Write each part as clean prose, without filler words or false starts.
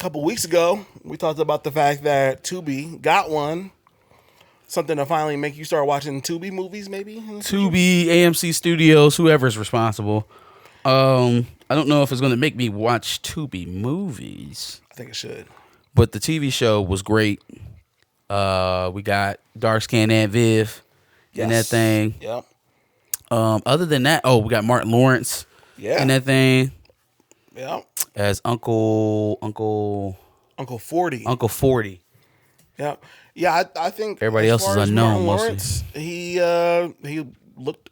couple weeks ago, we talked about the fact that Tubi got one. Something to finally make you start watching Tubi movies, maybe? Tubi, AMC Studios, whoever's responsible. I don't know if it's going to make me watch Tubi movies. I think it should. But the TV show was great. We got dark skinned Aunt Viv in that thing. Yep. Other than that, we got Martin Lawrence in that thing. Yep. As Uncle 40. Uncle 40. Yep. Yeah, I think everybody else is unknown. Lawrence, he looked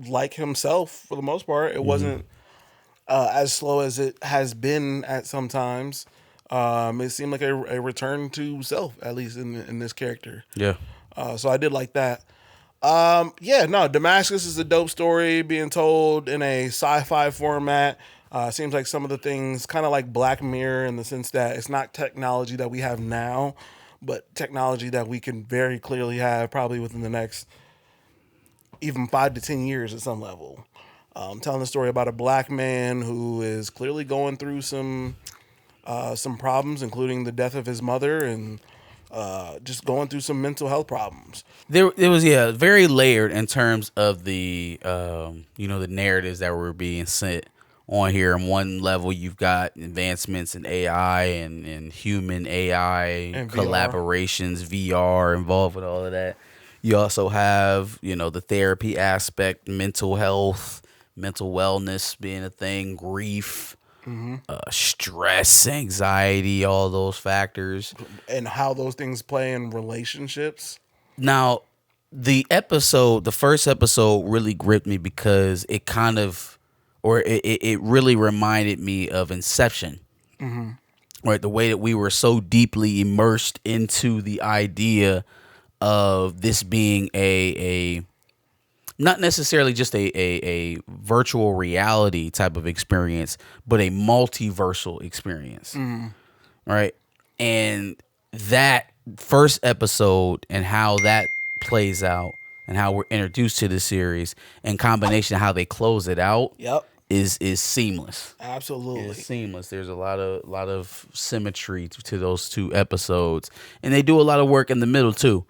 like himself for the most part. It wasn't as slow as it has been at sometimes. It seemed like a return to self, at least in this character. Yeah. So I did like that. Demascus is a dope story being told in a sci-fi format. Seems like some of the things kind of like Black Mirror in the sense that it's not technology that we have now, but technology that we can very clearly have probably within the next even 5 to 10 years at some level. Telling the story about a black man who is clearly going through some problems, including the death of his mother and just going through some mental health problems. There was very layered in terms of the the narratives that were being sent on here. On one level, you've got advancements in AI and human AI and collaborations, VR involved with all of that. You also have, the therapy aspect, mental health, mental wellness being a thing, grief, stress, anxiety, all those factors. And how those things play in relationships. Now, the first episode really gripped me because it it really reminded me of Inception. Mm-hmm. Right, the way that we were so deeply immersed into the idea of this being a not necessarily just a virtual reality type of experience, but a multiversal experience. Mm-hmm. Right, and that first episode and how that plays out and how we're introduced to the series in combination of how they close it out. Yep. Is seamless. Absolutely. It's seamless. There's a lot of symmetry to those two episodes. And they do a lot of work in the middle too.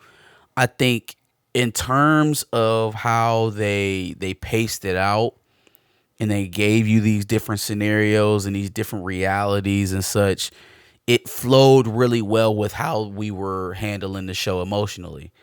I think in terms of how they paced it out and they gave you these different scenarios and these different realities and such, it flowed really well with how we were handling the show emotionally.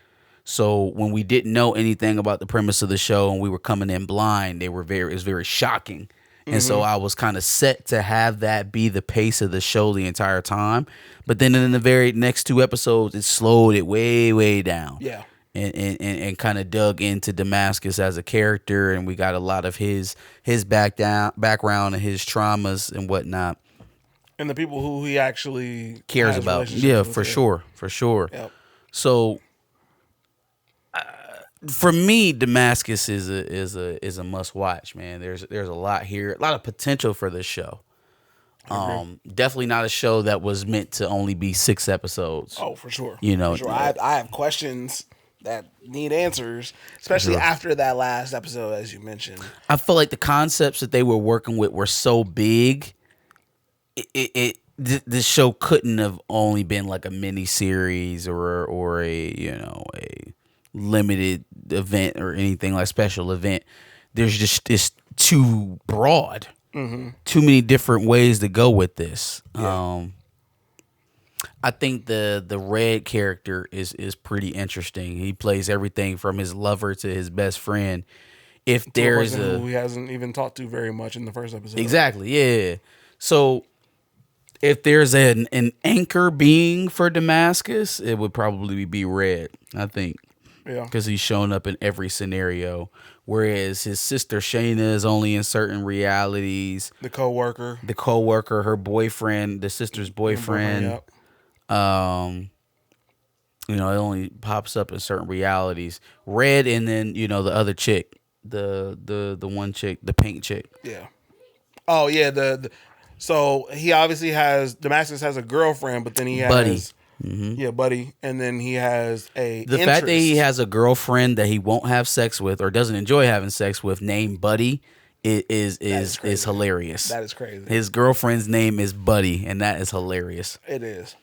So when we didn't know anything about the premise of the show and we were coming in blind, it was very shocking. And so I was kind of set to have that be the pace of the show the entire time. But then in the very next two episodes, it slowed it way, way down. Yeah. And kind of dug into Demascus as a character. And we got a lot of his background and his traumas and whatnot. And the people who he actually cares about. Yeah, for sure. Yep. So for me, Demascus is a must watch, man. There's a lot here, a lot of potential for this show. Definitely not a show that was meant to only be 6 episodes. Oh, for sure. For sure. I have questions that need answers, especially after that last episode, as you mentioned. I feel like the concepts that they were working with were so big. This show couldn't have only been like a mini series or a limited event or anything like special event. There's just it's too broad. Mm-hmm. Too many different ways to go with this. Yeah. I think the Red character is pretty interesting. He plays everything from his lover to his best friend. If there's who he hasn't even talked to very much in the first episode. Exactly, yeah. So if there's an anchor being for Demascus, it would probably be Red, I think. Yeah. Because he's shown up in every scenario. Whereas his sister Shayna is only in certain realities. The co-worker, her boyfriend, the sister's boyfriend. Yep. It only pops up in certain realities. Red and then, the other chick. The one chick, the pink chick. Yeah. Oh yeah, so he obviously Demascus has a girlfriend, but then he has Buddy. Mm-hmm. Yeah, Buddy, and then he has the fact that he has a girlfriend that he won't have sex with or doesn't enjoy having sex with named Buddy is hilarious. That is crazy. His girlfriend's name is Buddy, and that is hilarious. It is.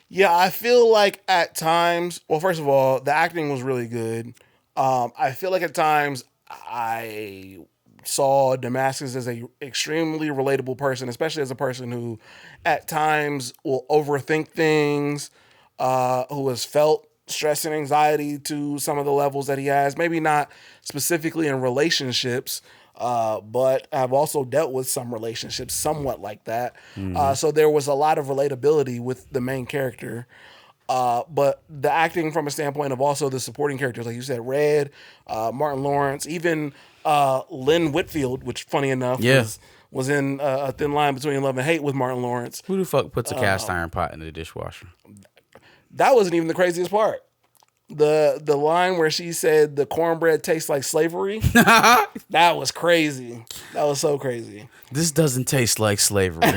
Yeah, I feel like at times, well, first of all, the acting was really good. I feel like at times I saw Demascus as a extremely relatable person, especially as a person who at times will overthink things, who has felt stress and anxiety to some of the levels that he has. Maybe not specifically in relationships, but I've also dealt with some relationships somewhat like that. So there was a lot of relatability with the main character. But the acting from a standpoint of also the supporting characters, like you said, Red, Martin Lawrence, even Lynn Whitfield, which funny enough was in A Thin Line Between Love and Hate with Martin Lawrence. Who the fuck puts a cast iron pot in the dishwasher? That wasn't even the craziest part. The line where she said the cornbread tastes like slavery, that was crazy. That was so crazy. This doesn't taste like slavery.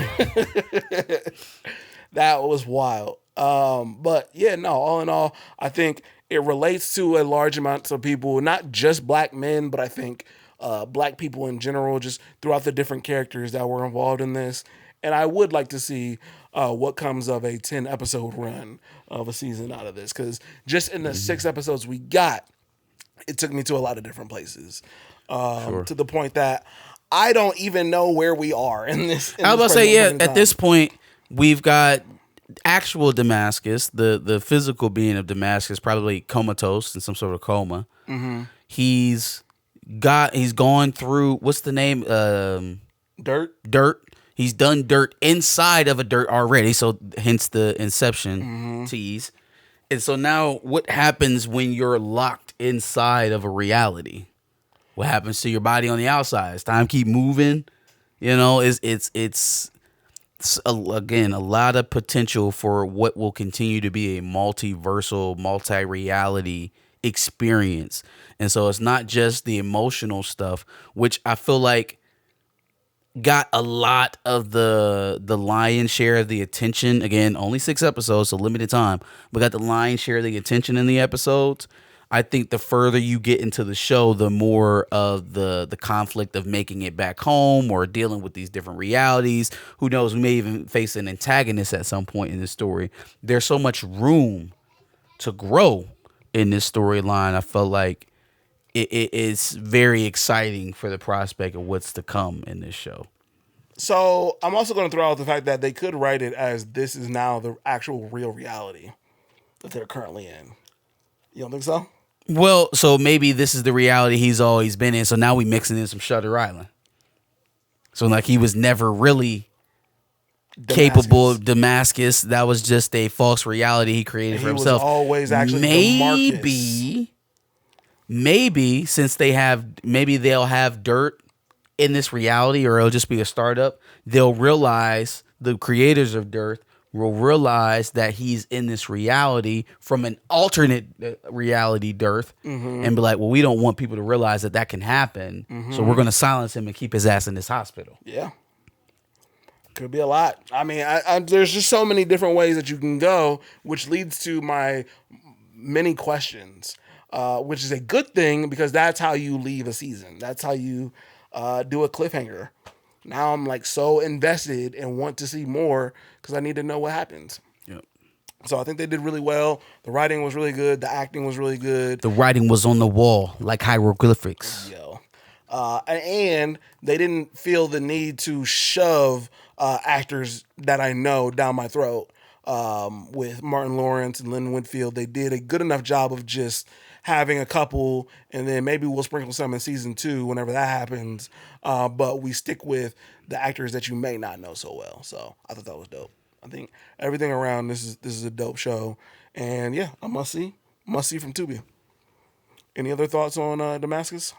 That was wild. But yeah, no, all in all, I think it relates to a large amount of people, not just black men, but I think black people in general, just throughout the different characters that were involved in this. And I would like to see what comes of a 10-episode run of a season out of this, because just in the 6 episodes we got, it took me to a lot of different places, to the point that I don't even know where we are in this. I was about to say, yeah, at this point, we've got actual Demascus, the physical being of Demascus, probably comatose in some sort of coma. Mm-hmm. He's gone through, what's the name? Dirt. He's done dirt inside of a dirt already, so hence the Inception tease. And so now what happens when you're locked inside of a reality? What happens to your body on the outside? As time keep moving, it's again a lot of potential for what will continue to be a multiversal, multi-reality experience. And so it's not just the emotional stuff, which I feel like got a lot of the lion's share of the attention. Again, only 6 episodes, so limited time, but got the lion's share of the attention in the episodes. I think the further you get into the show, the more of the conflict of making it back home or dealing with these different realities. Who knows? We may even face an antagonist at some point in the story. There's so much room to grow in this storyline. I felt like it is very exciting for the prospect of what's to come in this show. So I'm also going to throw out the fact that they could write it as this is now the actual real reality that they're currently in. You don't think so? Well, so maybe this is the reality he's always been in. So now we mixing in some Shutter Island. So like he was never really capable of Demascus. That was just a false reality he created for himself. Was always actually Demarcus. Maybe since they'll have dirt in this reality, or it'll just be a startup, they'll realize, the creators of dirt will realize that he's in this reality from an alternate reality dirt, and be like, well, we don't want people to realize that can happen, so we're going to silence him and keep his ass in this hospital. Yeah. Could be a lot. I mean, there's just so many different ways that you can go, which leads to my many questions. Which is a good thing, because that's how you leave a season. That's how you do a cliffhanger. Now I'm like so invested and want to see more because I need to know what happens. Yep. So I think they did really well. The writing was really good. The acting was really good. The writing was on the wall like hieroglyphics. Yo. And they didn't feel the need to shove actors that I know down my throat. With Martin Lawrence and Lynn Whitfield, they did a good enough job of just having a couple, and then maybe we'll sprinkle some in season 2 whenever that happens. But we stick with the actors that you may not know so well. So I thought that was dope. I think everything around this is a dope show, and yeah, a must see from Tubi. Any other thoughts on Demascus?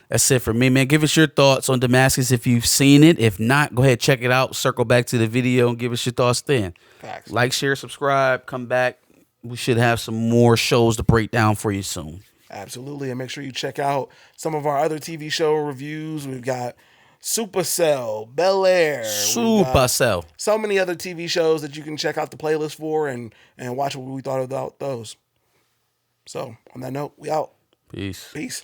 That's it for me, man. Give us your thoughts on Demascus if you've seen it. If not, go ahead, check it out. Circle back to the video and give us your thoughts then. Facts. Like, share, subscribe, come back. We should have some more shows to break down for you soon. Absolutely. And make sure you check out some of our other TV show reviews. We've got Supercell, Bel Air. Supercell. So many other TV shows that you can check out the playlist for and watch what we thought about those. So, on that note, we out. Peace. Peace.